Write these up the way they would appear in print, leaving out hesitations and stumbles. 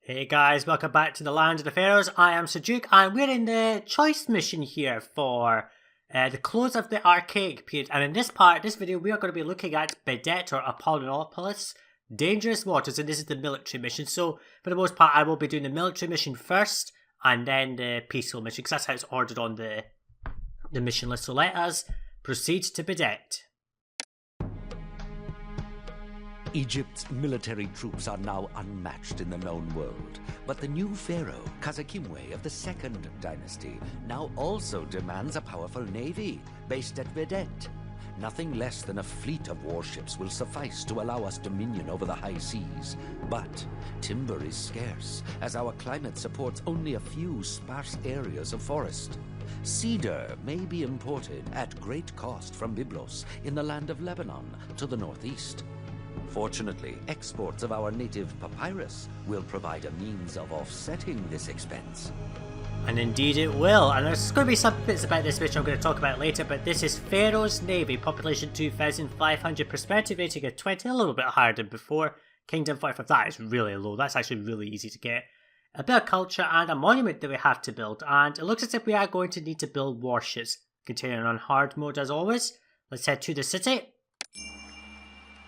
Hey guys, welcome back to the land of the Pharaohs. I am Sajuuk and we're in the choice mission here for the close of the archaic period. And in this video, we are going to be looking at Behdet or Apollinopolis, dangerous waters, and this is the military mission. So for the most part, I will be doing the military mission first and then the peaceful mission, because that's how it's ordered on the mission list. So let us proceed to Behdet. Egypt's military troops are now unmatched in the known world, but the new pharaoh, Khasekhemwy of the Second Dynasty, now also demands a powerful navy based at Behdet. Nothing less than a fleet of warships will suffice to allow us dominion over the high seas. But timber is scarce, as our climate supports only a few sparse areas of forest. Cedar may be imported at great cost from Byblos in the land of Lebanon to the northeast. Fortunately, exports of our native papyrus will provide a means of offsetting this expense. And indeed it will, and there's going to be some bits about this which I'm going to talk about later, but this is Pharaoh's Navy, population 2,500, prosperity rating of 20, a little bit higher than before. Kingdom 45, that is really low, that's actually really easy to get. A bit of culture and a monument that we have to build, and it looks as if we are going to need to build warships. Continuing on hard mode as always, let's head to the city.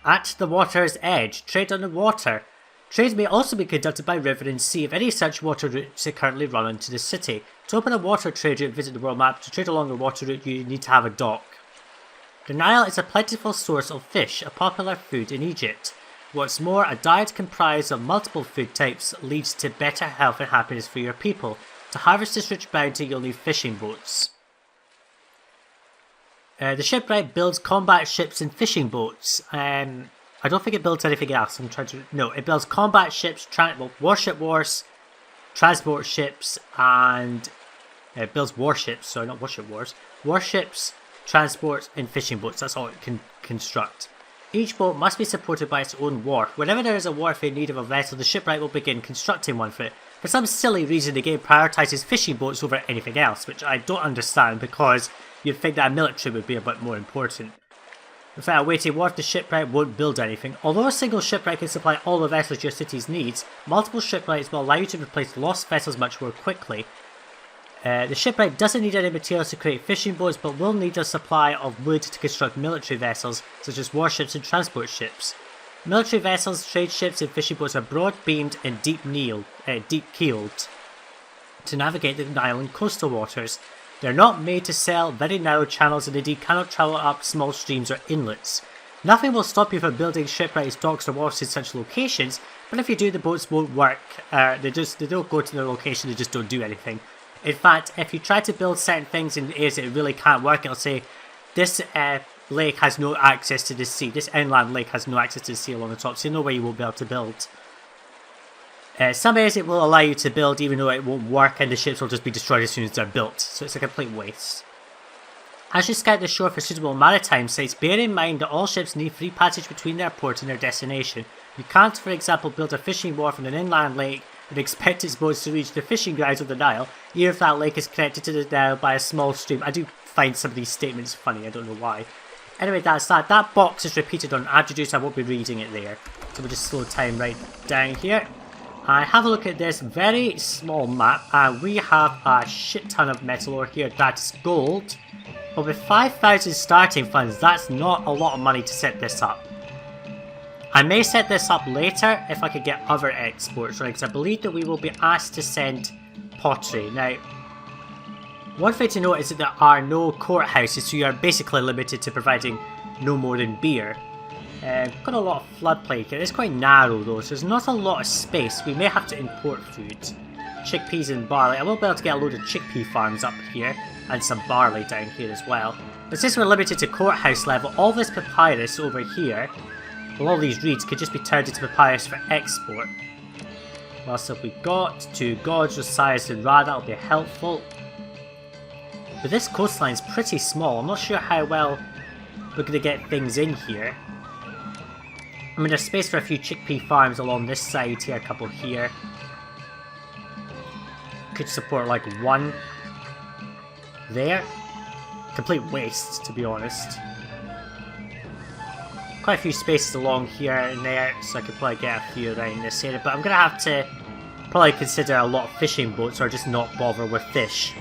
At the water's edge, trade on the water. Trade may also be conducted by river and sea if any such water routes are currently run into the city. To open a water trade route, visit the world map. To trade along the water route, you need to have a dock. The Nile is a plentiful source of fish, a popular food in Egypt. What's more, a diet comprised of multiple food types leads to better health and happiness for your people. To harvest this rich bounty, you'll need fishing boats. The shipwright builds combat ships and fishing boats. I don't think it builds anything else. No, it builds combat ships, warship wars, transport ships, and it builds warships. Sorry, not warship wars. Warships, transports, and fishing boats. That's all it can construct. Each boat must be supported by its own wharf. Whenever there is a wharf in need of a vessel, the shipwright will begin constructing one for it. For some silly reason, the game prioritizes fishing boats over anything else, which I don't understand, because you'd think that a military would be a bit more important. Without a waiting wharf, the shipwright won't build anything. Although a single shipwright can supply all the vessels your city's needs, multiple shipwrights will allow you to replace lost vessels much more quickly. The shipwright doesn't need any materials to create fishing boats, but will need a supply of wood to construct military vessels, such as warships and transport ships. Military vessels, trade ships, and fishing boats are broad-beamed and deep-keeled to navigate the Nile and coastal waters. They're not made to sail very narrow channels and indeed cannot travel up small streams or inlets. Nothing will stop you from building shipwrights, docks or wharfs in such locations, but if you do, the boats won't work. They don't go to their location, they just don't do anything. In fact, if you try to build certain things in areas that it really can't work, it'll say, this lake has no access to the sea, this inland lake has no access to the sea along the top, so no way you won't be able to build. Some areas it will allow you to build even though it won't work, and the ships will just be destroyed as soon as they're built, so it's a complete waste. As you scout the shore for suitable maritime sites, bear in mind that all ships need free passage between their port and their destination. You can't, for example, build a fishing wharf on an inland lake and expect its boats to reach the fishing grounds of the Nile, even if that lake is connected to the Nile by a small stream. I do find some of these statements funny, I don't know why. Anyway, that's that. That box is repeated on Adjudice, I won't be reading it there. So we'll just slow time right down here. I have a look at this very small map, and we have a shit ton of metal ore here. That's gold, but with 5,000 starting funds, that's not a lot of money to set this up. I may set this up later if I could get other exports, right? Because I believe that we will be asked to send pottery. Now, one thing to note is that there are no courthouses, so you are basically limited to providing no more than beer. Got a lot of floodplain here. It's quite narrow though, so there's not a lot of space. We may have to import food. Chickpeas and barley. I will be able to get a load of chickpea farms up here, and some barley down here as well. But since we're limited to courthouse level, all this papyrus over here, well, all these reeds could just be turned into papyrus for export. What else have we got? 2 gods, Osiris and Ra, that'll be helpful. But this coastline's pretty small. I'm not sure how well we're going to get things in here. I mean, there's space for a few chickpea farms along this side here, a couple here. Could support like one there. Complete waste, to be honest. Quite a few spaces along here and there, so I could probably get a few around this area, but I'm going to have to probably consider a lot of fishing boats or just not bother with fish.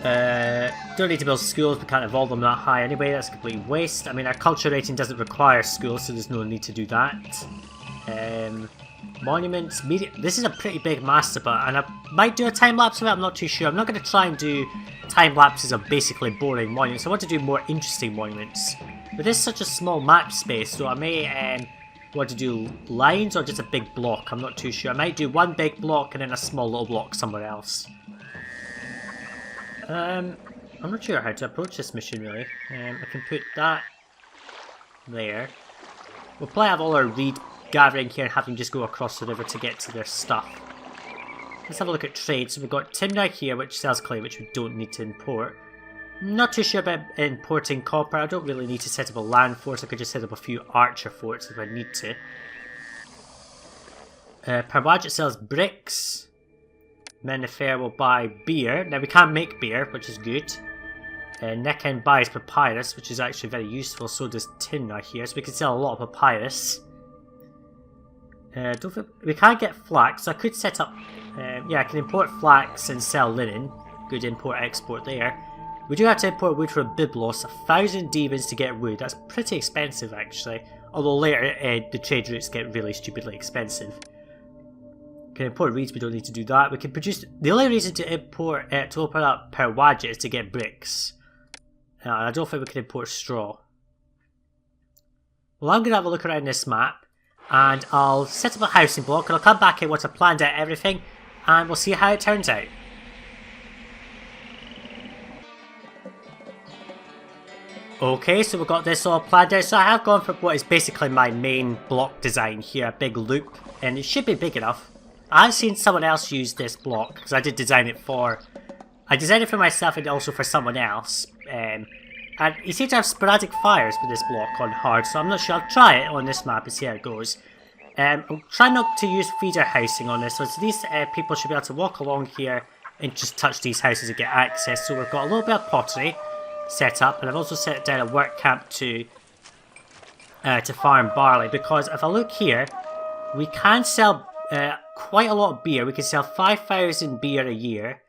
Don't need to build schools, we can't evolve them that high anyway, that's a complete waste. I mean, our culture rating doesn't require schools, so there's no need to do that. Monuments, media. This is a pretty big master, and I might do a time lapse of it, I'm not too sure. I'm not going to try and do time lapses of basically boring monuments. I want to do more interesting monuments. But this is such a small map space, so I may want to do lines or just a big block, I'm not too sure. I might do one big block and then a small little block somewhere else. I'm not sure how to approach this mission really. I can put that there. We'll probably have all our reed gathering here and having just go across the river to get to their stuff. Let's have a look at trade. So we've got timber here which sells clay, which we don't need to import. Not too sure about importing copper. I don't really need to set up a land force. I could just set up a few archer forts if I need to. Parwadget sells bricks. Men of Fair will buy beer. Now we can't make beer, which is good. Necken buys papyrus, which is actually very useful. So does Timna here, so we can sell a lot of papyrus. We can't get flax, so I could set up... yeah, I can import flax and sell linen. Good import-export there. We do have to import wood from Byblos. 1,000 demons to get wood. That's pretty expensive, actually. Although later, the trade routes get really stupidly expensive. Can import reeds, we don't need to do that. We can produce... The only reason to import... to open up Parwadget is to get bricks. I don't think we can import straw. Well, I'm going to have a look around this map. And I'll set up a housing block. And I'll come back in once I've planned out everything. And we'll see how it turns out. Okay, so we've got this all planned out. So I have gone for what is basically my main block design here. A big loop. And it should be big enough. I've seen someone else use this block, because I did design it for... I designed it for myself and also for someone else. And you seem to have sporadic fires with this block on hard, so I'm not sure. I'll try it on this map and see how it goes. I'll try not to use feeder housing on this one, so these people should be able to walk along here and just touch these houses and get access. So we've got a little bit of pottery set up, and I've also set down a work camp to farm barley, because if I look here, we can sell... quite a lot of beer. We can sell 5,000 beer a year,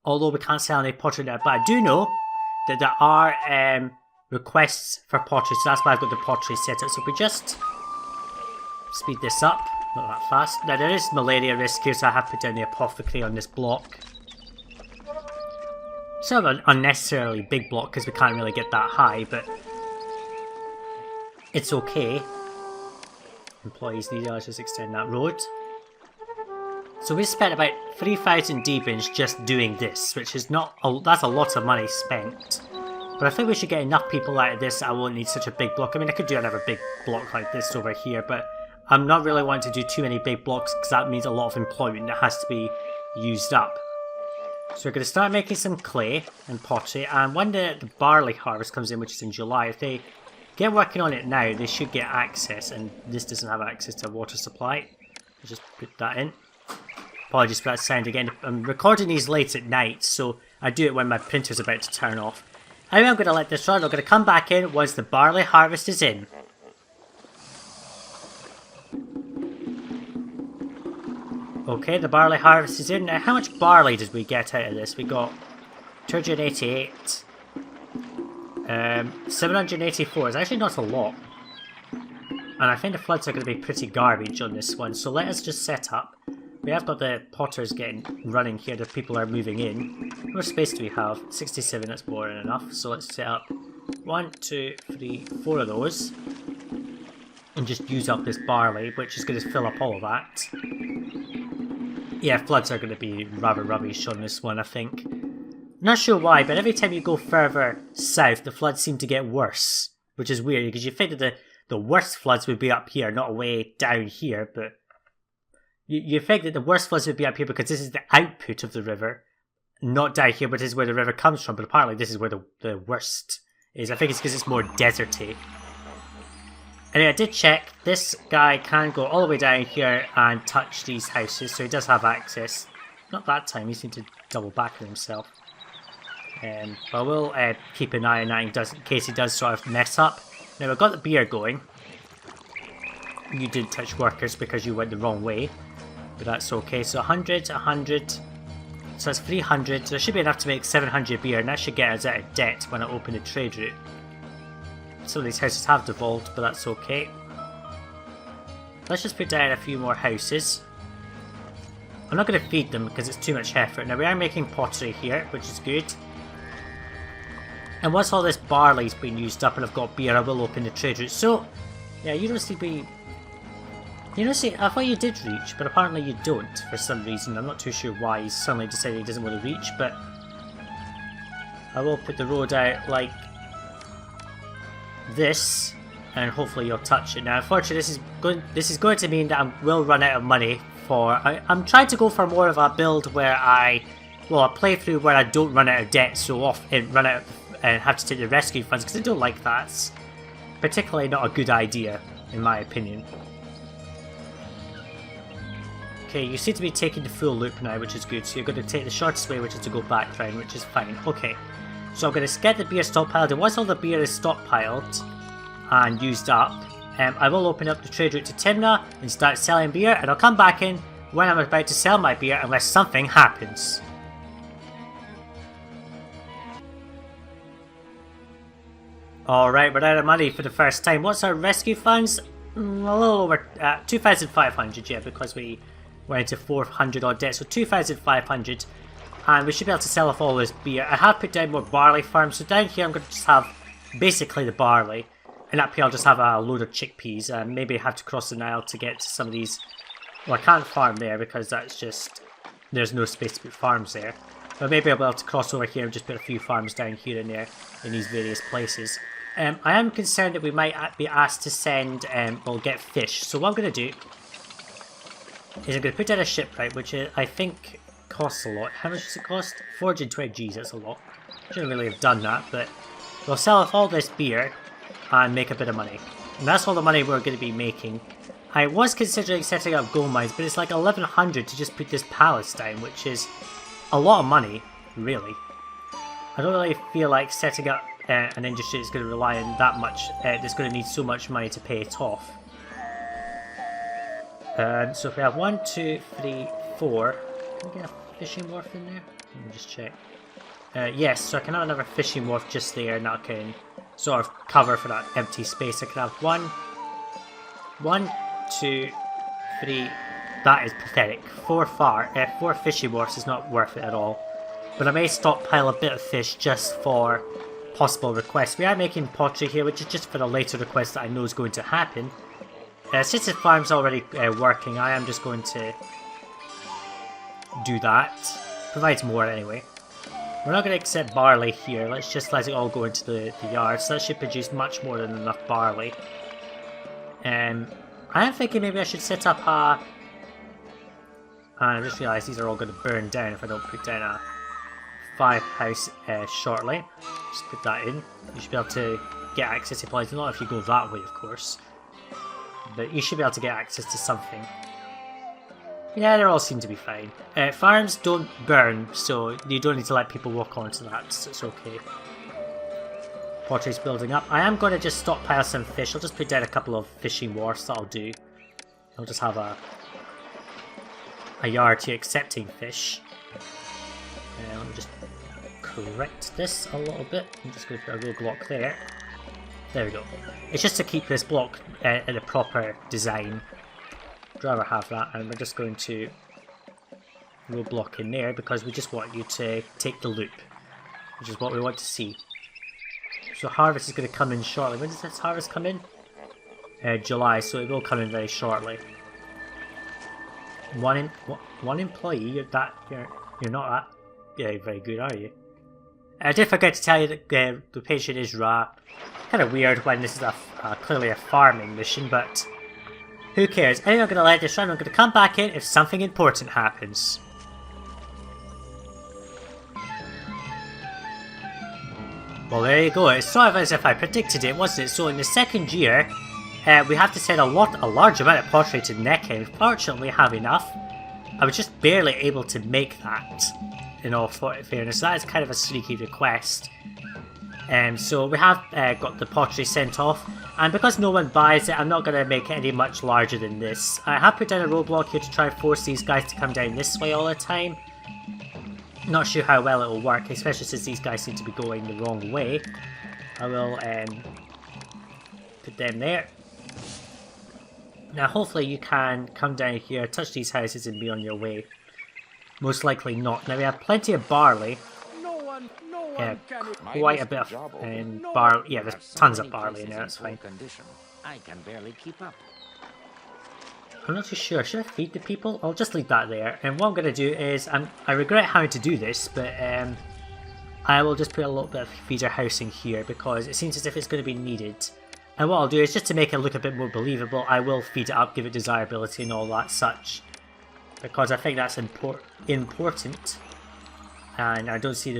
although we can't sell any pottery now. But I do know that there are requests for pottery, so that's why I've got the pottery set up. So if we just speed this up, not that fast. Now there is malaria risk here, so I have put down the apothecary on this block. Sort of an unnecessarily big block because we can't really get that high, but it's okay. Employees needed, let's just extend that road. So we spent about 3,000 demons just doing this, which is not that's a lot of money spent. But I think we should get enough people out of this that I won't need such a big block. I mean, I could do another big block like this over here, but I'm not really wanting to do too many big blocks because that means a lot of employment that has to be used up. So we're going to start making some clay and pottery, and when the barley harvest comes in, which is in July, if they get working on it now, they should get access, and this doesn't have access to a water supply. I'll just put that in. Apologies for that sound again. I'm recording these late at night, so I do it when my printer's about to turn off. Anyway, I'm going to let this run. I'm going to come back in once the barley harvest is in. Okay, the barley harvest is in. Now, how much barley did we get out of this? We got 288. 784. It's actually not a lot. And I think the floods are going to be pretty garbage on this one. So let us just set up. We have got the potters getting running here. The people are moving in. How much space do we have? 67, that's more than enough. So let's set up 1, 2, 3, 4 of those. And just use up this barley, which is going to fill up all of that. Yeah, floods are going to be rather rubbish on this one, I think. Not sure why, but every time you go further south, the floods seem to get worse. Which is weird, because you think that the worst floods would be up here, not way down here, but... You think that the worst floods would be up here because this is the output of the river, not down here, but this is where the river comes from. But apparently this is where the worst is. I think it's because it's more deserty. Anyway, I did check. This guy can go all the way down here and touch these houses, so he does have access. Not that time, he seemed to double back on himself. But I will keep an eye on that in case he does sort of mess up. Now, I've got the beer going. You didn't touch workers because you went the wrong way. But that's okay. So 100, 100. So that's 300. So there should be enough to make 700 beer, and that should get us out of debt when I open the trade route. Some of these houses have devolved, but that's okay. Let's just put down a few more houses. I'm not going to feed them because it's too much effort. Now we are making pottery here, which is good. And once all this barley's been used up and I've got beer, I will open the trade route. So, yeah, you don't seem to be... You know, see, I thought you did reach, but apparently you don't for some reason. I'm not too sure why he's suddenly decided he doesn't want to reach, but... I will put the road out like... this, and hopefully you'll touch it. Now, unfortunately, this is going to mean that I will run out of money for... I'm trying to go for more of a build where a playthrough where I don't run out of debt so often, run out and have to take the rescue funds, because I don't like that. It's particularly not a good idea, in my opinion. Okay, you seem to be taking the full loop now, which is good. So you're going to take the shortest way, which is to go back round, which is fine. Okay, so I'm going to get the beer stockpiled, and once all the beer is stockpiled and used up, I will open up the trade route to Timna and start selling beer, and I'll come back in when I'm about to sell my beer unless something happens. Alright, we're out of money for the first time. What's our rescue funds? A little over 2,500, yeah, because we went into 400 odd debt, so 2,500. And we should be able to sell off all this beer. I have put down more barley farms, so down here I'm going to just have basically the barley. And up here I'll just have a load of chickpeas, and maybe have to cross the Nile to get to some of these. Well, I can't farm there because that's just... there's no space to put farms there. But maybe I'll be able to cross over here and just put a few farms down here and there in these various places. I am concerned that we might be asked to send, get fish. So what I'm going to do is I'm going to put down a shipwright, which I think costs a lot. How much does it cost? 420 G's, that's a lot. Shouldn't really have done that, but we'll sell off all this beer and make a bit of money. And that's all the money we're going to be making. I was considering setting up gold mines, but it's like 1,100 to just put this palace down, which is a lot of money, really. I don't really feel like setting up an industry that's going to rely on that much, that's going to need so much money to pay it off. So if we have 1, 2, 3, 4, can we get a fishing wharf in there? Let me just check. Yes, so I can have another fishing wharf just there, and that can sort of cover for that empty space. I can have 1, 2, 3. That is pathetic. 4 fishing wharfs is not worth it at all. But I may stockpile a bit of fish just for possible requests. We are making pottery here, which is just for the later request that I know is going to happen. Since the farm's already working, I am just going to do that. Provides more anyway. We're not going to accept barley here. Let's just let it all go into the yard. So that should produce much more than enough barley. I am thinking maybe I should set up a... I just realised these are all going to burn down if I don't put down a 5 house shortly. Just put that in. You should be able to get access to supplies. Not if you go that way, of course. But you should be able to get access to something. Yeah, they all seem to be fine. Farms don't burn, so you don't need to let people walk onto that, so it's okay. Pottery's building up. I am going to just stockpile some fish. I'll just put down a couple of fishing wharfs, that'll do. I'll just have a yard here accepting fish. Let me just correct this a little bit. I'm just going to put a roadblock there. There we go. It's just to keep this block in a proper design. I'd rather have that, and we're just going to roadblock in there because we just want you to take the loop, which is what we want to see. So harvest is going to come in shortly. When does this harvest come in? July, so it will come in very shortly. One employee. You're not that very good, are you? I did forget to tell you that the patient is raw. Kind of weird when this is clearly a farming mission, but who cares? Anyway, I'm going to let this run. I'm going to come back in if something important happens. Well, there you go. It's sort of as if I predicted it, wasn't it? So in the second year, we have to send a large amount of pottery to Nekhen. Fortunately, have enough. I was just barely able to make that, in all fairness. That is kind of a sneaky request. So we have got the pottery sent off, and because no one buys it, I'm not going to make it any much larger than this. I have put down a roadblock here to try and force these guys to come down this way all the time. Not sure how well it will work, especially since these guys seem to be going the wrong way. I will put them there. Now hopefully you can come down here, touch these houses and be on your way. Most likely not. Now we have plenty of barley. Yeah, quite a bit of barley. Yeah, there's tons of barley in there, that's fine. I can barely keep up. I'm not too sure. Should I feed the people? I'll just leave that there. And what I'm going to do is, I regret having to do this, but I will just put a little bit of feeder housing here because it seems as if it's going to be needed. And what I'll do is, just to make it look a bit more believable, I will feed it up, give it desirability and all that such. Because I think that's important. And I don't see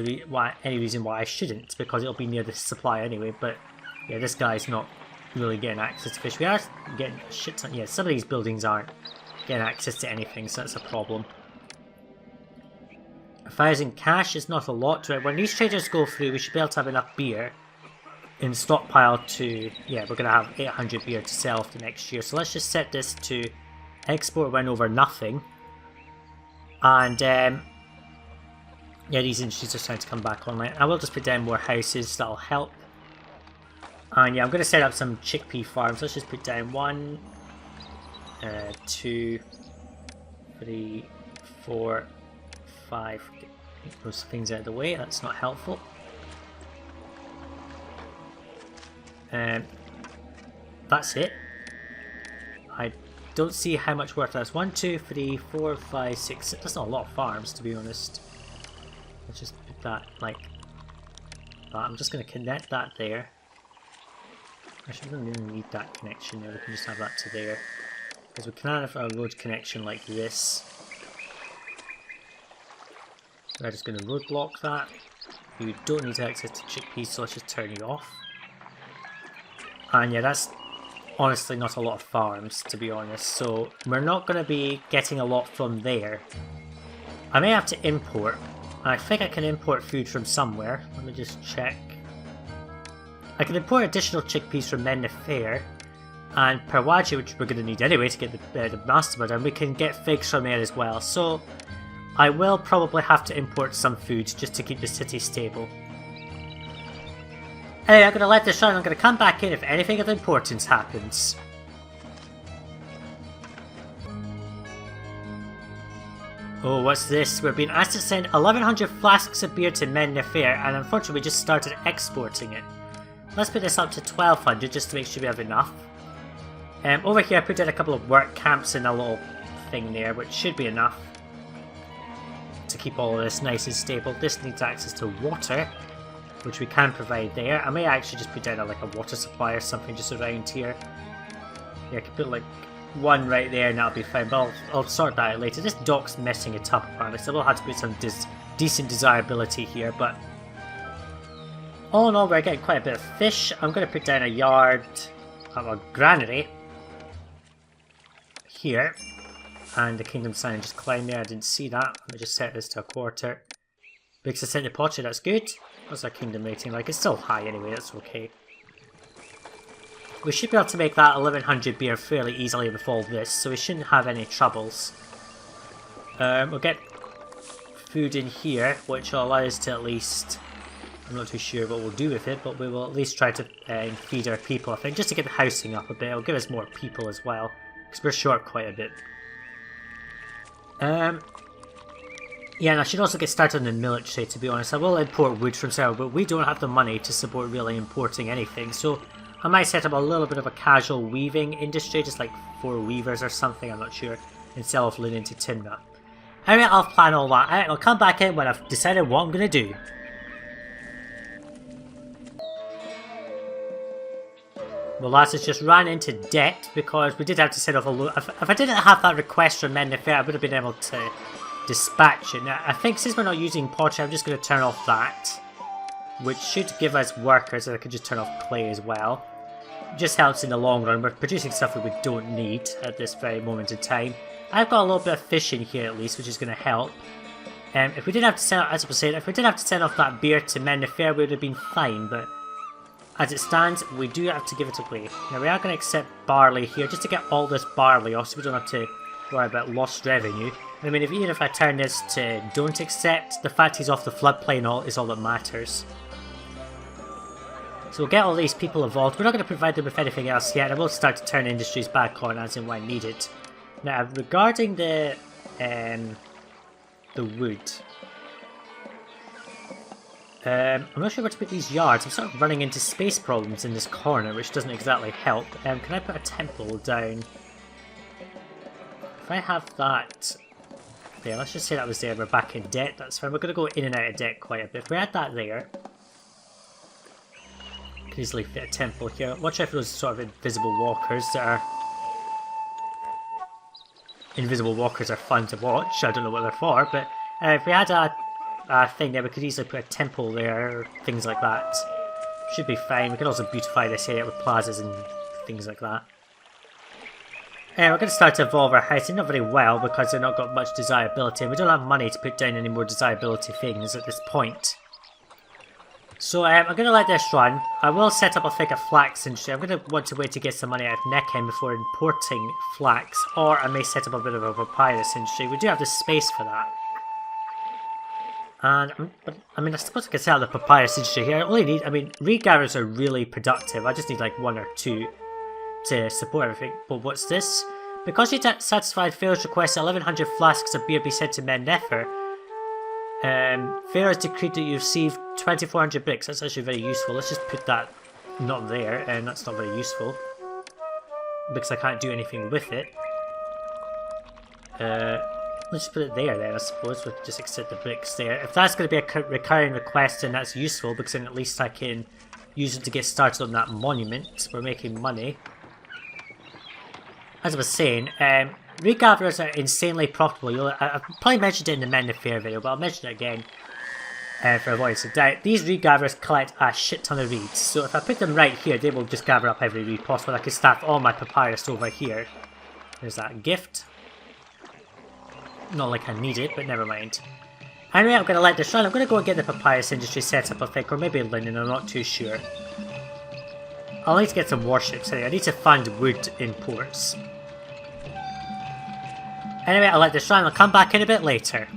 any reason why I shouldn't, because it'll be near the supply anyway. But yeah, this guy's not really getting access to fish. We are getting a shit ton. Yeah, some of these buildings aren't getting access to anything, so that's a problem. 1,000 cash is not a lot. Right, when these traders go through, we should be able to have enough beer in stockpile to, yeah, we're going to have 800 beer to sell for next year. So let's just set this to export when over nothing. And yeah, these industries are starting to come back online. I will just put down more houses, that'll help. And yeah, I'm going to set up some chickpea farms. Let's just put down 1, 2, 3, 4, 5. Get those things out of the way, that's not helpful. That's it. I don't see how much work that's. 1, 2, 3, 4, 5, 6. That's not a lot of farms, to be honest. Let's just put that like that. I'm just going to connect that there. Actually, we don't really need that connection there. We can just have that to there. Because we can have a road connection like this. So I'm just going to roadblock that. You don't need access to chickpeas, so let's just turn you off. And yeah, that's honestly not a lot of farms, to be honest. So we're not going to be getting a lot from there. I may have to import. I think I can import food from somewhere. Let me just check. I can import additional chickpeas from Men the Fair and Perwaji, which we're going to need anyway to get the mastermind, and we can get figs from there as well. So I will probably have to import some food just to keep the city stable. Anyway, I'm going to let this run. I'm going to come back in if anything of importance happens. Oh, what's this? We're being asked to send 1,100 flasks of beer to Men the Fair, and unfortunately we just started exporting it. Let's put this up to 1,200 just to make sure we have enough. Over here I put in a couple of work camps and a little thing there, which should be enough to keep all of this nice and stable. This needs access to water, which we can provide there. I may actually just put down like a water supply or something just around here. Yeah, I could put like one right there and that'll be fine, but I'll sort that out later. This dock's messing it up apparently, so we'll have to put some decent desirability here, but all in all we're getting quite a bit of fish. I'm going to put down a yard, a granary here, and the kingdom sign and just climb there. I didn't see that. Let me just set this to a quarter. Big Sacenti pottery, that's good. What's our kingdom rating like? It's still high anyway, that's okay. We should be able to make that 1,100 beer fairly easily with all this, so we shouldn't have any troubles. We'll get food in here, which will allow us to at least... I'm not too sure what we'll do with it, but we will at least try to feed our people, I think, just to get the housing up a bit. It'll give us more people as well, because we're short quite a bit. Yeah, and I should also get started on the military, to be honest. I will import wood from somewhere, but we don't have the money to support really importing anything, so I might set up a little bit of a casual weaving industry, just like 4 weavers or something, I'm not sure, and sell off linen to timber. Anyway, I'll plan all that out. I'll come back in when I've decided what I'm going to do. Well, lads, it's just ran into debt because we did have to set off a load. If I didn't have that request from Men the Fair, I would have been able to dispatch it. Now, I think since we're not using pottery, I'm just going to turn off that, which should give us workers, and I can just turn off clay as well. It just helps in the long run. We're producing stuff that we don't need at this very moment in time. I've got a little bit of fish in here at least, which is going to help. If we didn't have to send, as I was saying, if we didn't have to send off that beer to Men the Fair, we would have been fine, but as it stands, we do have to give it away. Now we are going to accept barley here, just to get all this barley off, so we don't have to worry about lost revenue. I mean, even if I turn this to don't accept, the fact he's off the floodplain is all that matters. So we'll get all these people involved. We're not going to provide them with anything else yet. I will start to turn industries back on as and when needed. Now, regarding the wood, I'm not sure where to put these yards. I'm sort of running into space problems in this corner, which doesn't exactly help. Can I put a temple down? If I have that there, let's just say that was there. We're back in debt. That's fine. We're going to go in and out of debt quite a bit. If we had that there, I could easily fit a temple here. Watch out for those sort of invisible walkers that are... Invisible walkers are fun to watch. I don't know what they're for, but if we had a thing there, we could easily put a temple there, or things like that. Should be fine. We could also beautify this area with plazas and things like that. We're going to start to evolve our housing, not very well because they've not got much desirability, and we don't have money to put down any more desirability things at this point. So I'm going to let this run. I will set up a thing of flax industry. I'm going to want to wait to get some money out of Nechem before importing flax, or I may set up a bit of a papyrus industry. We do have the space for that. And, I mean, I suppose I could set up the papyrus industry here. I only need, I mean, reed gatherers are really productive. I just need like 1 or 2 to support everything. But what's this? Because you satisfied Pharaoh's request, 1100 flasks of beer be sent to Men Nefer. Pharaoh has decreed that you receive 2400 bricks. That's actually very useful. Let's just put that not there, and that's not very useful because I can't do anything with it. Let's just put it there then, I suppose. We'll just accept the bricks there. If that's going to be a recurring request, then that's useful because then at least I can use it to get started on that monument. We're making money. As I was saying, reed gatherers are insanely profitable. I've probably mentioned it in the Men Affair video, but I'll mention it again for avoidance of doubt. These reed gatherers collect a shit ton of reeds, so if I put them right here, they will just gather up every reed possible. I can staff all my papyrus over here. There's that gift. Not like I need it, but never mind. Anyway, I'm going to let this run. I'm going to go and get the papyrus industry set up, I think, or maybe linen, I'm not too sure. I'll need to get some warships anyway. I need to fund wood imports. Anyway, I'll let this run. I'll come back in a bit later.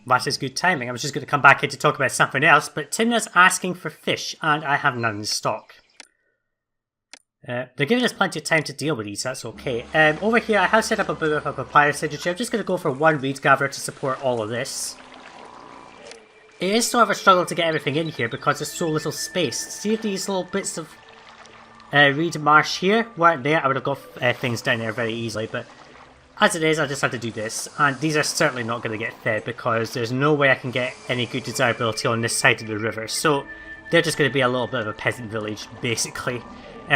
That is good timing. I was just going to come back in to talk about something else, but Timna's asking for fish, and I have none in stock. They're giving us plenty of time to deal with these, that's okay. Over here, I have set up a bit of a papyrus industry. I'm just going to go for 1 reed gatherer to support all of this. It is sort of a struggle to get everything in here because there's so little space. See if these little bits of reed marsh here weren't there, I would have got things down there very easily, but as it is, I just have to do this, and these are certainly not going to get fed because there's no way I can get any good desirability on this side of the river, so they're just going to be a little bit of a peasant village, basically.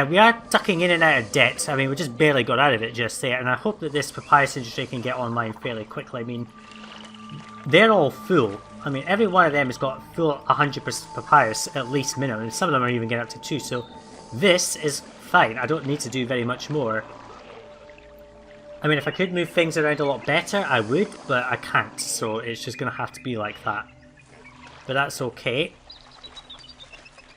We are ducking in and out of debt. I mean, we just barely got out of it just there, and I hope that this papyrus industry can get online fairly quickly. I mean, they're all full. I mean, every one of them has got full 100% papyrus, at least minimum, and some of them are even getting up to 2, so this is fine. I don't need to do very much more. I mean, if I could move things around a lot better, I would, but I can't, so it's just going to have to be like that. But that's okay.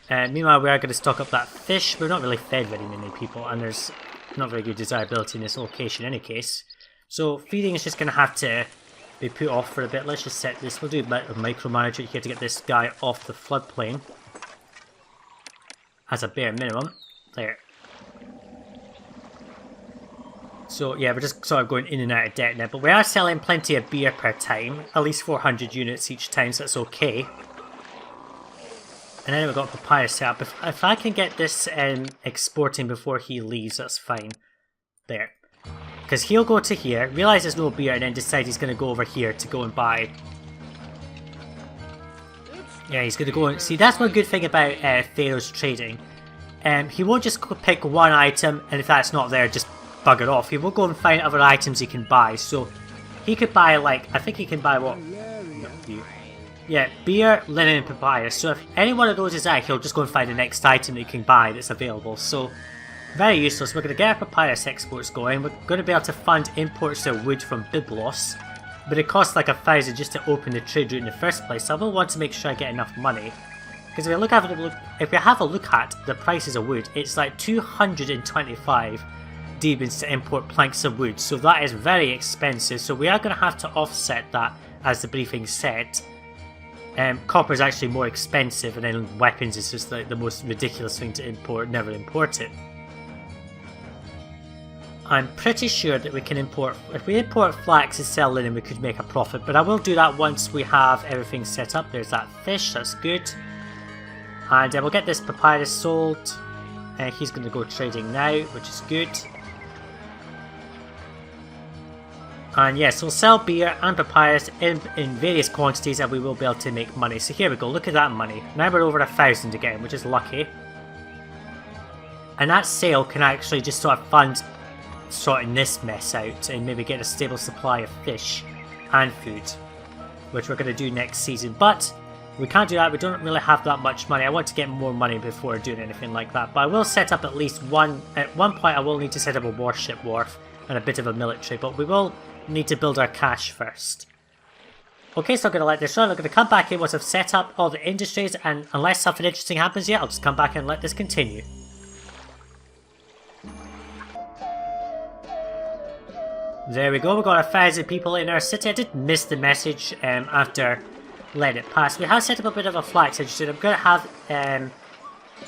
Meanwhile, we are going to stock up that fish. We're not really fed very many people, and there's not very good desirability in this location in any case. So feeding is just going to have to be put off for a bit. Let's just set this. We'll do a bit of micromanagement here to get this guy off the floodplain. As a bare minimum. There. So yeah, we're just sort of going in and out of debt now. But we are selling plenty of beer per time. At least 400 units each time, so that's okay. And then we've got papyrus set up. If I can get this exporting before he leaves, that's fine. There. Because he'll go to here, realise there's no beer, and then decide he's going to go over here to go and buy. Yeah, he's going to go and... See, that's one good thing about Pharaoh's trading. He won't just go pick one item, and if that's not there, just bugger off. He will go and find other items he can buy. So, he could buy, like... I think he can buy what... No, yeah, beer, linen, and papyrus. So if any one of those is out, he'll just go and find the next item that he can buy that's available. So, very useless. We're going to get our papyrus exports going. We're going to be able to fund imports of wood from Byblos. but it costs like 1,000 just to open the trade route in the first place, so I will want to make sure I get enough money. Because if we have a look at the prices of wood, it's like 225 demons to import planks of wood, so that is very expensive, so we are going to have to offset that, as the briefing said. Copper is actually more expensive, and then weapons is just like the most ridiculous thing to import. Never import it. I'm pretty sure that we can import, if we import flax and sell linen, we could make a profit, but I will do that once we have everything set up. There's that fish, that's good. And we'll get this papyrus sold. He's going to go trading now, which is good. And yes, we'll sell beer and papyrus in various quantities, and we will be able to make money. So here we go, look at that money. Now we're over 1,000 again, which is lucky. And that sale can actually just sort of fund sorting this mess out and maybe get a stable supply of fish and food, which we're going to do next season. But we can't do that, we don't really have that much money. I want to get more money before doing anything like that, but I will set up at least one. At one point I will need to set up a warship wharf and a bit of a military, but we will need to build our cash first. Okay, so I'm going to let this run. I'm going to come back in once I've set up all the industries, and unless something interesting happens yet, I'll just come back and let this continue. There we go, we've got 1,000 people in our city. I did miss the message after letting it pass. We have set up a bit of a flax industry. I'm going to have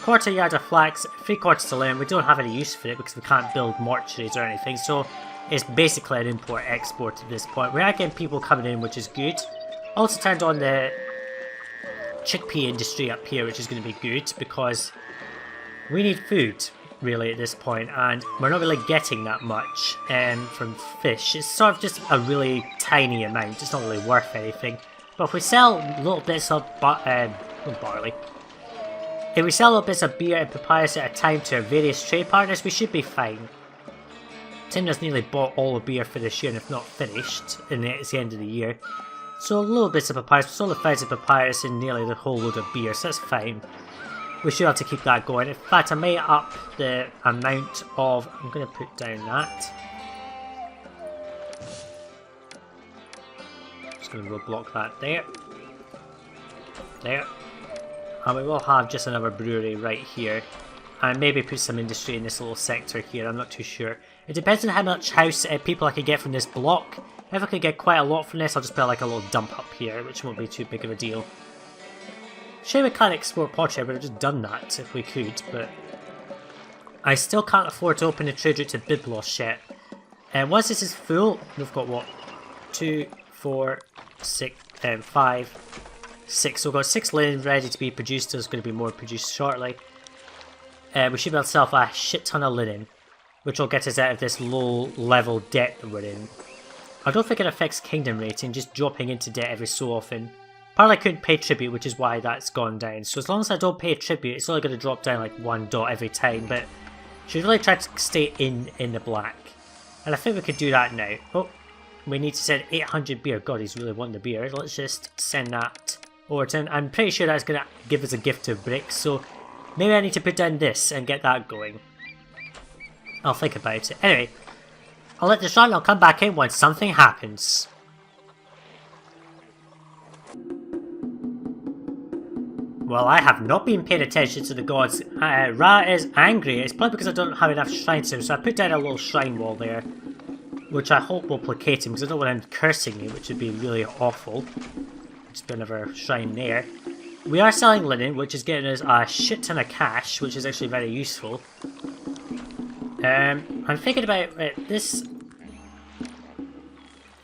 quarter yard of flax, 3/4 to linen. We don't have any use for it because we can't build mortuaries or anything, so it's basically an import-export at this point. We are getting people coming in, which is good. Also turned on the chickpea industry up here, which is going to be good because we need food really at this point, and we're not really getting that much from fish. It's sort of just a really tiny amount, it's not really worth anything. But if we sell little bits of barley, if we sell little bits of beer and papyrus at a time to our various trade partners, we should be fine. Tim has nearly bought all the beer for this year, and if not finished, and it's the end of the year. So little bits of papyrus, we sold 1,000 papyrus and nearly the whole load of beer, so that's fine. We should have to keep that going. In fact, I may up the amount of... I'm going to put down that. Just going to go block that there. There. And we will have just another brewery right here. And maybe put some industry in this little sector here, I'm not too sure. It depends on how much house people I can get from this block. If I could get quite a lot from this, I'll just put like a little dump up here, which won't be too big of a deal. Shame we can't export pottery, I would have just done that if we could, but I still can't afford to open the trade route to Byblos yet. And once this is full, we've got what? 2, 4, 6, 5, 6. So we've got 6 linen ready to be produced. There's going to be more produced shortly. We should be able to sell a shit ton of linen, which will get us out of this low level debt that we're in. I don't think it affects kingdom rating, just dropping into debt every so often. Apparently I couldn't pay tribute, which is why that's gone down. So as long as I don't pay tribute, it's only going to drop down like 1 dot every time, but should really try to stay in the black. And I think we could do that now. Oh, we need to send 800 beer. God, he's really wanting the beer. Let's just send that over to him. I'm pretty sure that's going to give us a gift of bricks, so maybe I need to put down this and get that going. I'll think about it. Anyway, I'll let this run. I'll come back in once something happens. Well, I have not been paying attention to the gods. Ra is angry. It's probably because I don't have enough shrines to him, so I put down a little shrine wall there, which I hope will placate him, because I don't want him cursing me, which would be really awful. Just put another shrine there. We are selling linen, which is getting us a shit ton of cash, which is actually very useful. I'm thinking about this.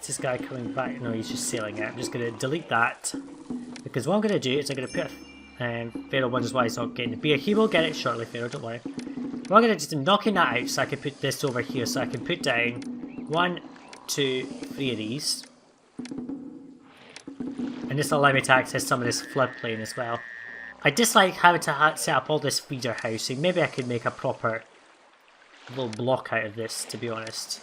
Is this guy coming back? No, he's just sailing out. I'm just going to delete that, because what I'm going to do is I'm going to put Pharaoh wonders why he's not getting the beer. He will get it shortly, Pharaoh, don't worry. We're going to just knocking that out so I can put this over here, so I can put down 1, 2, 3 of these. And this will allow me to access some of this floodplain as well. I dislike having to set up all this feeder housing. Maybe I could make a proper little block out of this, to be honest.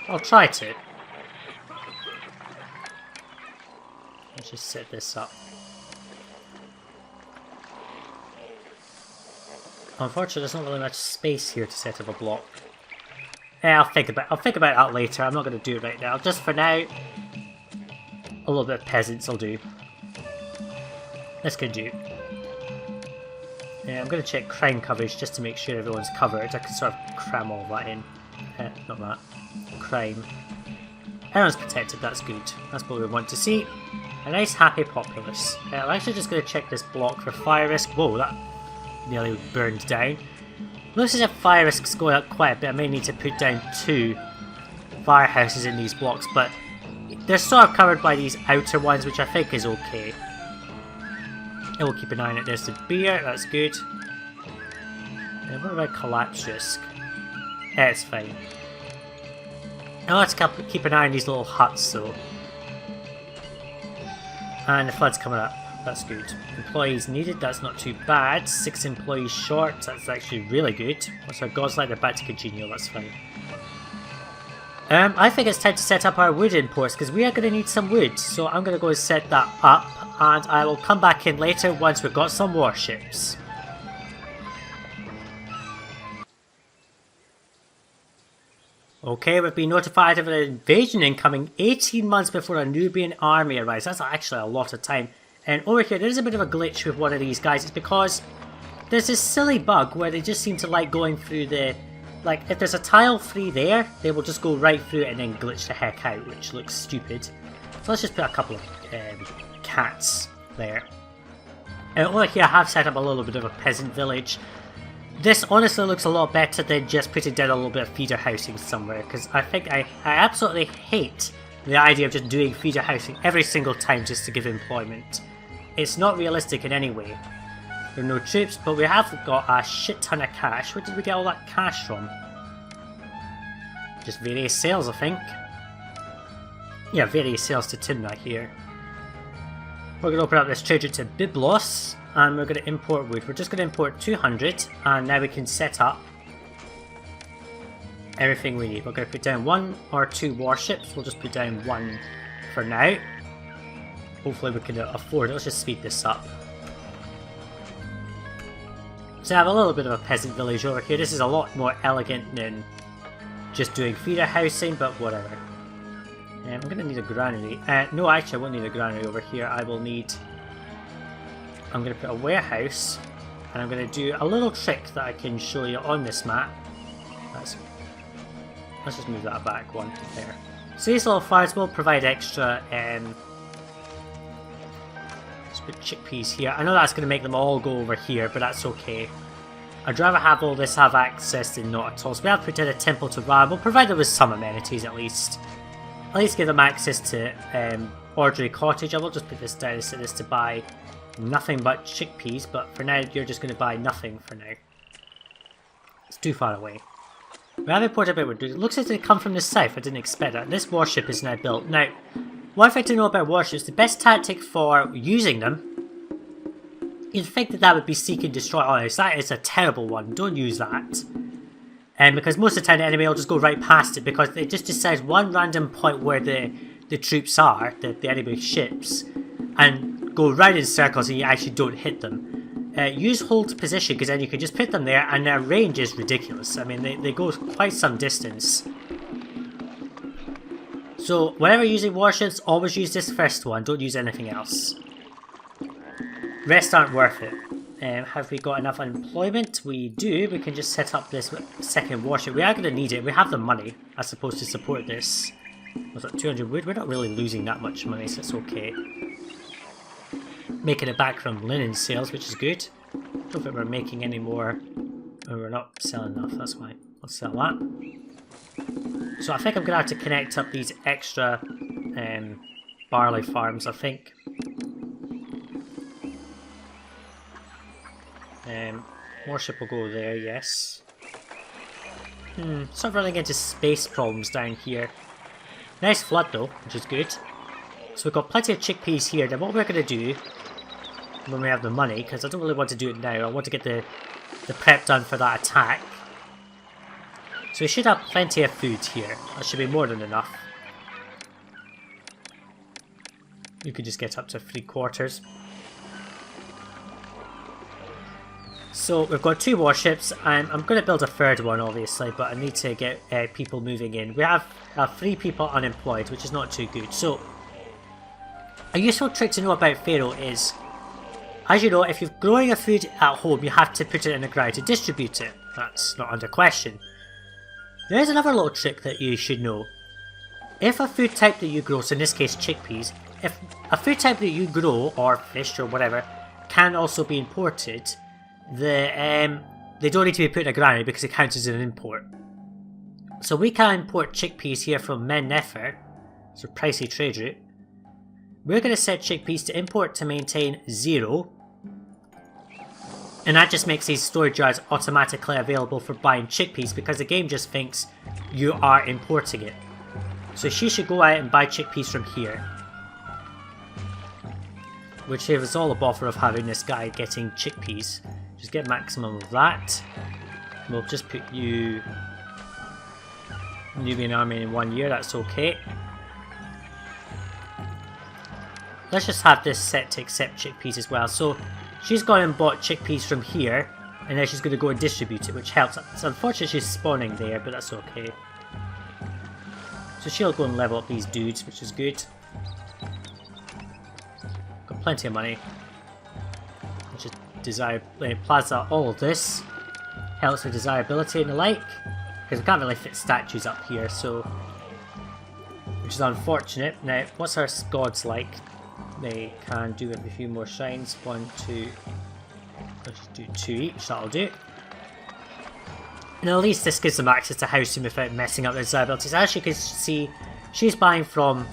I'll try to. Let's just set this up. Unfortunately, there's not really much space here to set up a block. I'll think about that later. I'm not going to do it right now. Just for now, a little bit of peasants will do. That's going to do. I'm going to check crime coverage just to make sure everyone's covered. I can sort of cram all that in. Not that. Crime. Everyone's protected, that's good. That's what we want to see. A nice happy populace. I'm actually just going to check this block for fire risk. Whoa, that nearly burned down. Looks as if fire risk's going up quite a bit. I may need to put down 2 firehouses in these blocks, but they're sort of covered by these outer ones, which I think is okay. And we'll keep an eye on it. There's the beer, that's good. And what about collapse risk? It's fine. Now let's keep an eye on these little huts though. And the flood's coming up. That's good. Employees needed, that's not too bad. 6 employees short, that's actually really good. What's our gods like? They're back to congenial, that's fine. I think it's time to set up our wood imports because we are going to need some wood. So I'm going to go and set that up and I will come back in later once we've got some warships. Okay, we've been notified of an invasion incoming 18 months before a Nubian army arrives. That's actually a lot of time. And over here, there's a bit of a glitch with one of these guys. It's because there's this silly bug where they just seem to like going through the... Like, if there's a tile free there, they will just go right through it and then glitch the heck out, which looks stupid. So let's just put a couple of cats there. And over here, I have set up a little bit of a peasant village. This honestly looks a lot better than just putting down a little bit of feeder housing somewhere, because I think I absolutely hate the idea of just doing feeder housing every single time just to give employment. It's not realistic in any way. There are no troops, but we have got a shit ton of cash. Where did we get all that cash from? Just various sales, I think. Yeah, various sales to Timna here. We're going to open up this treasure to Byblos, and we're going to import wood. We're just going to import 200, and now we can set up everything we need. We're going to put down 1 or 2 warships. We'll just put down 1 for now. Hopefully we can afford it. Let's just speed this up. So I have a little bit of a peasant village over here. This is a lot more elegant than just doing feeder housing, but whatever. I'm going to need a granary. No, actually I won't need a granary over here. I will need... I'm going to put a warehouse, and I'm going to do a little trick that I can show you on this map. Let's just move that back one there. So these little farms will provide extra... let's put chickpeas here. I know that's going to make them all go over here, but that's okay. I'd rather have all this have access than not at all. So we have put in a temple to Ra. We'll provide them with some amenities at least. At least give them access to Ordinary Cottage. I will just put this down and set this to buy nothing but chickpeas, but for now you're just going to buy nothing for now. It's too far away. We have imported a bit of wood. It looks like they come from the south. I didn't expect that. This warship is now built. Now, one thing to know about warships, the best tactic for using them, you'd think that would be seek and destroy. Oh, that is a terrible one. Don't use that. Because most of the time the enemy will just go right past it because it just decides one random point where the troops are, the enemy ships, and go round in circles and you actually don't hit them. Use hold position because then you can just put them there and their range is ridiculous. I mean, they go quite some distance. So, whenever you're using warships, always use this first one. Don't use anything else. Rest aren't worth it. Have we got enough unemployment? We do. We can just set up this second warship. We are going to need it. We have the money, I suppose, to support this. Was that 200 wood? We're not really losing that much money, so it's okay. Making it back from linen sales, which is good. Don't think we're making any more. Oh, we're not selling enough, that's why. Let's sell that. So I think I'm going to have to connect up these extra barley farms, I think. Warship will go there, yes. Sort of running into space problems down here. Nice flood though, which is good. So we've got plenty of chickpeas here. Now what we're going to do, when we have the money, because I don't really want to do it now, I want to get the prep done for that attack. So we should have plenty of food here. That should be more than enough. You could just get up to 3/4. So we've got 2 warships. I'm going to build a 3rd one obviously, but I need to get people moving in. We have 3 people unemployed, which is not too good. So a useful trick to know about Pharaoh is, as you know, if you're growing a food at home, you have to put it in the ground to distribute it. That's not under question. There is another little trick that you should know. If a food type that you grow, so in this case chickpeas, if a food type that you grow, or fish or whatever, can also be imported, they don't need to be put in the ground because it counts as an import. So we can import chickpeas here from Men Nefer, so pricey trade route. We're going to set chickpeas to import to maintain 0. And that just makes these storage yards automatically available for buying chickpeas because the game just thinks you are importing it. So she should go out and buy chickpeas from here. Which is all a bother of having this guy getting chickpeas. Just get maximum of that. We'll just put you Nubian army in 1 year, that's okay. Let's just have this set to accept chickpeas as well. So she's gone and bought chickpeas from here, and then she's going to go and distribute it, which helps. It's unfortunate she's spawning there, but that's okay. So she'll go and level up these dudes, which is good. Got plenty of money. Which is plaza all of this. Helps with desirability and the like. Because we can't really fit statues up here, so... which is unfortunate. Now, what's our gods like? They can do with a few more shrines. 1, 2... let's just do 2 each, that'll do. And at least this gives them access to housing without messing up their desirabilities. As you can see, she's buying from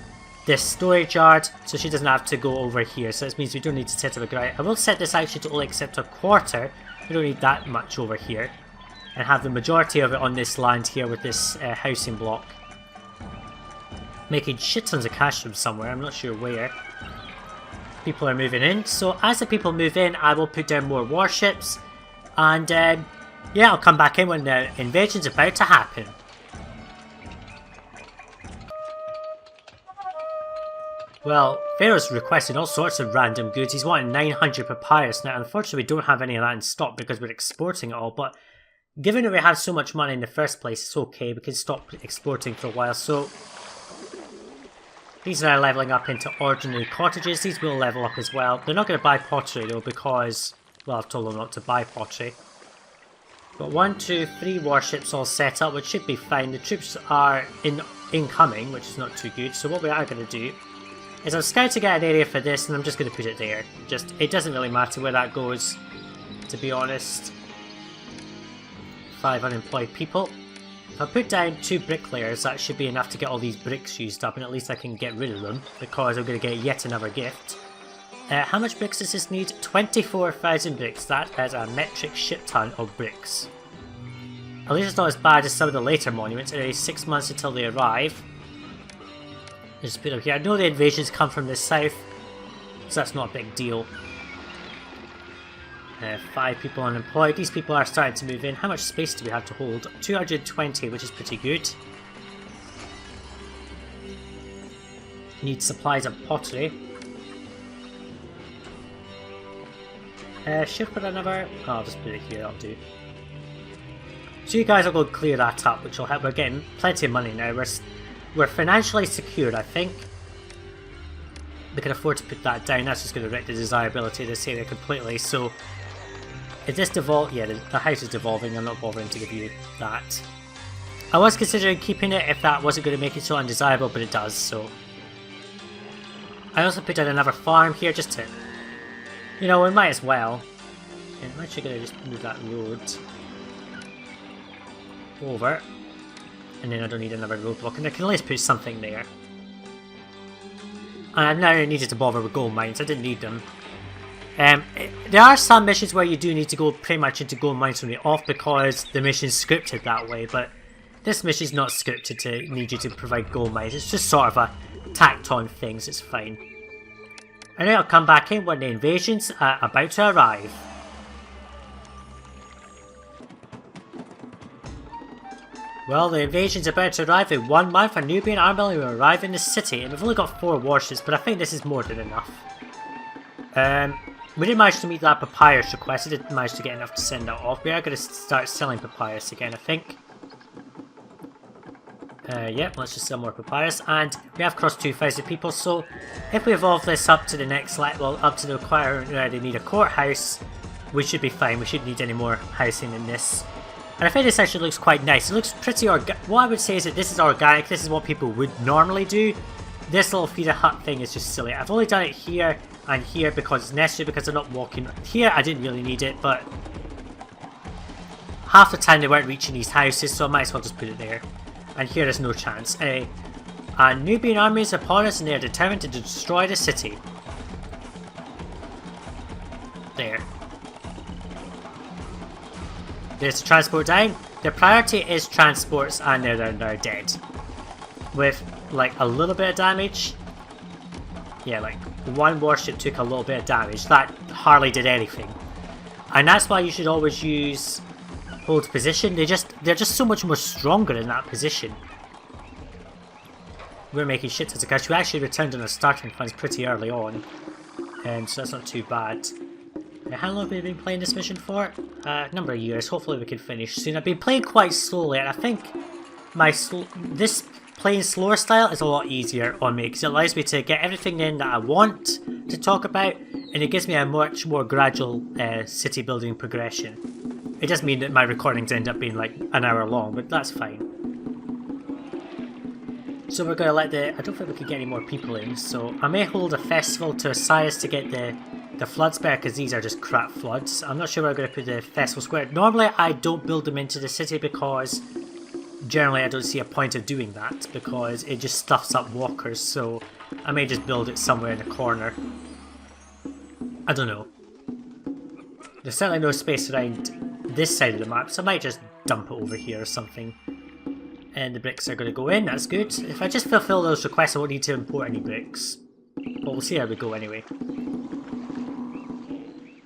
this storage yard, so she doesn't have to go over here. So this means we don't need to set up a ground. I will set this actually to only accept a quarter. We don't need that much over here. And have the majority of it on this land here with this housing block. Making shit tons of cash from somewhere, I'm not sure where. People are moving in, so as the people move in, I will put down more warships. And yeah, I'll come back in when the invasion's about to happen. Well, Pharaoh's requesting all sorts of random goods. He's wanting 900 papyrus now. Unfortunately, we don't have any of that in stock because we're exporting it all. But given that we have so much money in the first place, it's okay. We can stop exporting for a while. So these are now leveling up into ordinary cottages. These will level up as well. They're not going to buy pottery though because, well, I've told them not to buy pottery. Got 1, 2, 3 warships all set up, which should be fine. The troops are incoming, which is not too good. So what we are going to do is I'm scouting out an area for this, and I'm just going to put it there. It doesn't really matter where that goes, to be honest. 5 unemployed people. If I put down 2 bricklayers, that should be enough to get all these bricks used up, and at least I can get rid of them, because I'm going to get yet another gift. How much bricks does this need? 24,000 bricks. That is a metric shit ton of bricks. At least it's not as bad as some of the later monuments. It is 6 months until they arrive. Just put them here. I know the invasions come from the south, so that's not a big deal. 5 people unemployed. These people are starting to move in. How much space do we have to hold? 220, which is pretty good. Need supplies of pottery. Should put another... oh, I'll just put it here, I'll do. So you guys will go clear that up, which will help. We're getting plenty of money now. We're financially secured, I think. We can afford to put that down. That's just going to wreck the desirability of this area completely. So, if this devolve, yeah, the house is devolving. I'm not bothering to give you that. I was considering keeping it if that wasn't going to make it so undesirable, but it does. So, I also put down another farm here just to, you know, we might as well. And I'm actually going to just move that road over. And then I don't need another roadblock, and I can at least put something there. And I've now needed to bother with gold mines. I didn't need them. There are some missions where you do need to go pretty much into gold mines from the off because the mission's scripted that way, but this mission's not scripted to need you to provide gold mines. It's just sort of a tacked on thing, so it's fine. And then I'll come back in when the invasion's about to arrive. Well, the invasion's about to arrive. In 1 month, a Nubian army will arrive in the city, and we've only got 4 warships, but I think this is more than enough. We did manage to meet that papyrus request. I did manage to get enough to send that off. We are going to start selling papyrus again, I think. Yep, let's just sell more papyrus. And we have crossed 2,000 people, so if we evolve this up to the next level, up to the requirement where they need a courthouse, we should be fine. We shouldn't need any more housing than this. And I think this actually looks quite nice. It looks pretty organic. What I would say is that this is organic. This is what people would normally do. This little feeder hut thing is just silly. I've only done it here and here because it's necessary, because I'm not walking. Here I didn't really need it, but half the time they weren't reaching these houses, so I might as well just put it there. And here there's no chance. A Nubian army is upon us and they are determined to destroy the city. There. There's the transport down. Their priority is transports and they're dead. With like a little bit of damage. Yeah, like one warship took a little bit of damage. That hardly did anything. And that's why you should always use hold position. They're just so much more stronger in that position. We're making shit as a cash. We actually returned on our starting funds pretty early on. So that's not too bad. How long have we been playing this mission for? A number of years. Hopefully we can finish soon. I've been playing quite slowly, and I think this playing slower style is a lot easier on me because it allows me to get everything in that I want to talk about, and it gives me a much more gradual city building progression. It does mean that my recordings end up being like an hour long, but that's fine. So we're going to let I don't think we can get any more people in, so I may hold a festival to Osiris to get the floods better, because these are just crap floods. I'm not sure where I'm going to put the festival square. Normally I don't build them into the city because generally I don't see a point of doing that, because it just stuffs up walkers, so I may just build it somewhere in a corner. I don't know. There's certainly no space around this side of the map, so I might just dump it over here or something. And the bricks are going to go in, that's good. If I just fulfill those requests I won't need to import any bricks. But we'll see how we go anyway.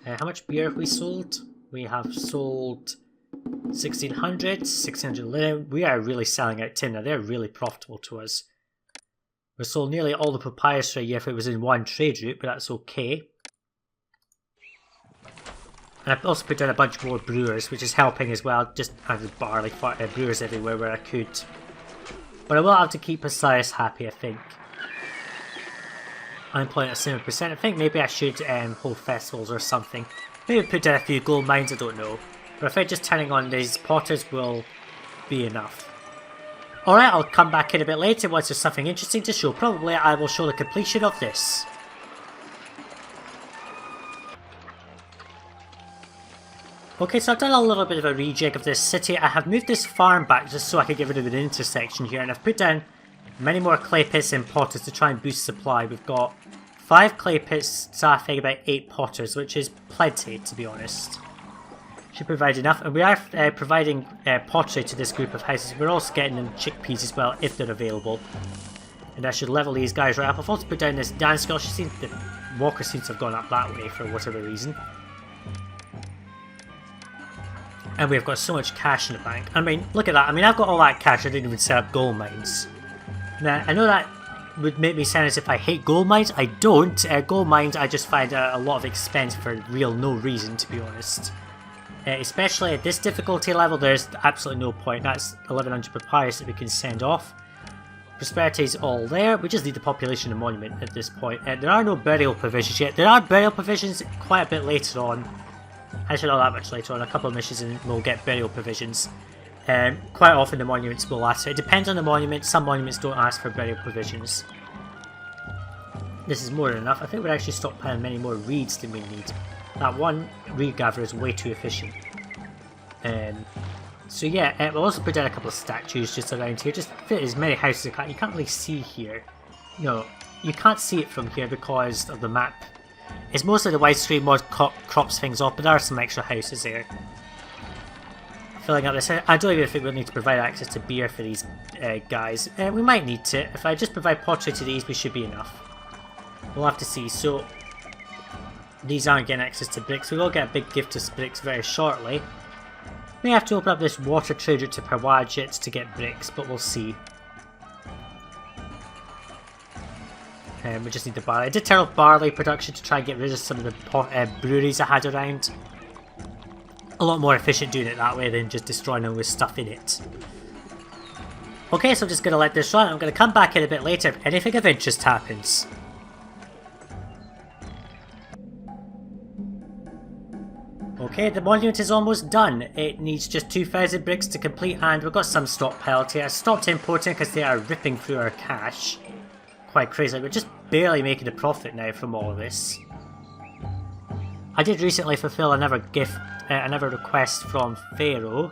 How much beer have we sold? We have sold 1,600, 600 linen. We are really selling out tin now. They're really profitable to us. We sold nearly all the papyrus for a year if it was in one trade route, but that's okay. And I've also put down a bunch more brewers, which is helping as well. Just added barley brewers everywhere where I could. But I will have to keep Osiris happy, I think. Unemployment at 7%. I think maybe I should hold festivals or something. Maybe put down a few gold mines, I don't know. But I think just turning on these potters will be enough. Alright, I'll come back in a bit later once there's something interesting to show. Probably I will show the completion of this. Okay, so I've done a little bit of a rejig of this city. I have moved this farm back just so I could get rid of an intersection here, and I've put down many more clay pits and potters to try and boost supply. We've got 5 clay pits, so I think about 8 potters, which is plenty, to be honest. Should provide enough, and we are providing pottery to this group of houses. We're also getting them chickpeas as well, if they're available. And I should level these guys right up. I've also put down this dance skill. The walker seems to have gone up that way for whatever reason. And we've got so much cash in the bank. I mean, look at that. I mean, I've got all that cash. I didn't even set up gold mines. Now, I know that would make me sound as if I hate gold mines. I don't. Gold mines, I just find a lot of expense for real no reason, to be honest. Especially at this difficulty level, there's absolutely no point. That's 1100 papyrus that we can send off. Prosperity's all there. We just need the population and monument at this point. There are no burial provisions yet. There are burial provisions quite a bit later on. Actually, not that much later on. A couple of missions and we'll get burial provisions. Quite often the monuments will ask for it. It depends on the monument. Some monuments don't ask for burial provisions. This is more than enough. I think we're actually stockpiling many more reeds than we need. That one reed gatherer is way too efficient. So yeah, we'll also put down a couple of statues just around here. Just fit as many houses as I can. You can't really see here. No, you can't see it from here because of the map. It's mostly the widescreen mod crops things off, but there are some extra houses there. Filling up this. I don't even think we'll need to provide access to beer for these guys. We might need to. If I just provide pottery to these, we should be enough. We'll have to see. So these aren't getting access to bricks. We will get a big gift of bricks very shortly. May have to open up this water trade route to Perwadjit to get bricks, but we'll see. We just need the barley. I did turn off barley production to try and get rid of some of the breweries I had around. A lot more efficient doing it that way than just destroying them with stuff in it. Okay, so I'm just going to let this run. I'm going to come back in a bit later if anything of interest happens. Okay, the monument is almost done. It needs just 2,000 bricks to complete, and we've got some stockpiled here. I stopped importing because they are ripping through our cash. Quite crazy. We're just barely making a profit now from all of this. I did recently fulfill another request from Pharaoh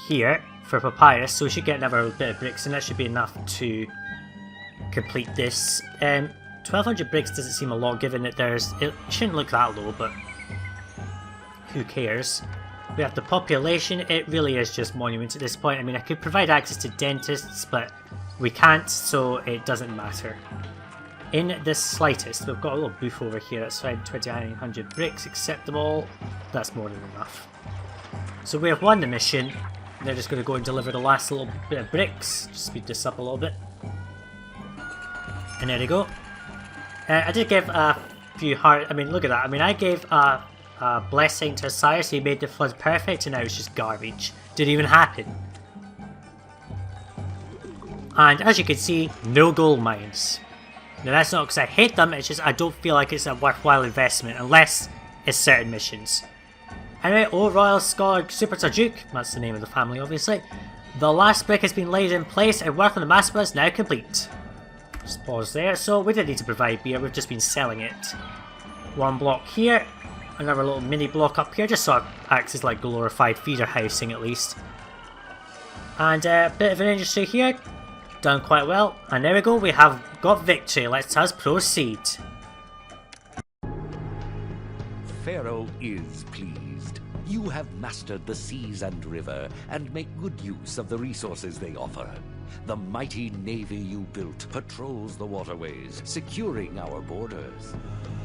here for papyrus, so we should get another bit of bricks, and that should be enough to complete this. 1,200 bricks doesn't seem a lot, given that it shouldn't look that low, but who cares? We have the population. It really is just monuments at this point. I mean, I could provide access to dentists, but we can't, so it doesn't matter in the slightest. We've got a little booth over here. That's fine. 2,900 bricks, acceptable. That's more than enough. So we have won the mission. They're just going to go and deliver the last little bit of bricks. Just speed this up a little bit. And there we go. I did give a few heart. I mean, look at that. I mean, I gave a blessing to Cyrus. He made the flood perfect, and now it's just garbage. Didn't even happen. And as you can see, no gold mines. Now that's not because I hate them, it's just I don't feel like it's a worthwhile investment unless it's certain missions. Anyway, O Royal Scholar Super Sajuuk, that's the name of the family obviously. The last brick has been laid in place and work on the master is now complete. Just pause there. So we didn't need to provide beer, we've just been selling it. One block here, another little mini block up here, just so it acts as like glorified feeder housing at least. And a bit of an industry here. Done quite well, and there we go, we have got victory. Let us proceed. Pharaoh is pleased. You have mastered the seas and river, and make good use of the resources they offer. The mighty navy you built patrols the waterways, securing our borders.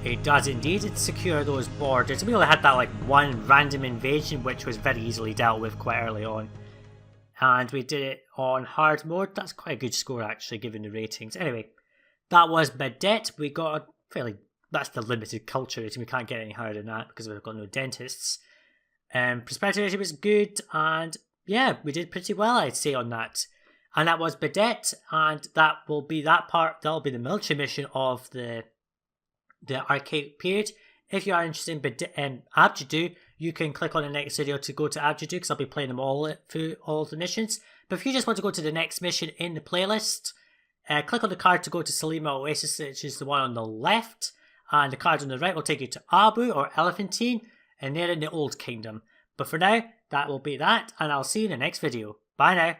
It does indeed secure those borders. We only had that like one random invasion, which was very easily dealt with quite early on. And we did it on hard mode. That's quite a good score actually, given the ratings. Anyway, that was Behdet. We got a fairly... That's the limited culture rating. We can't get any higher than that because we've got no dentists. Prosperity rating was good. And yeah, we did pretty well, I'd say, on that. And that was Behdet. And that will be that part. That'll be the military mission of the archaic period. If you are interested in Abjadu, you can click on the next video to go to Abjadu because I'll be playing them all through all the missions. But if you just want to go to the next mission in the playlist, click on the card to go to Salima Oasis, which is the one on the left. And the card on the right will take you to Abu or Elephantine, and they're in the Old Kingdom. But for now, that will be that, and I'll see you in the next video. Bye now.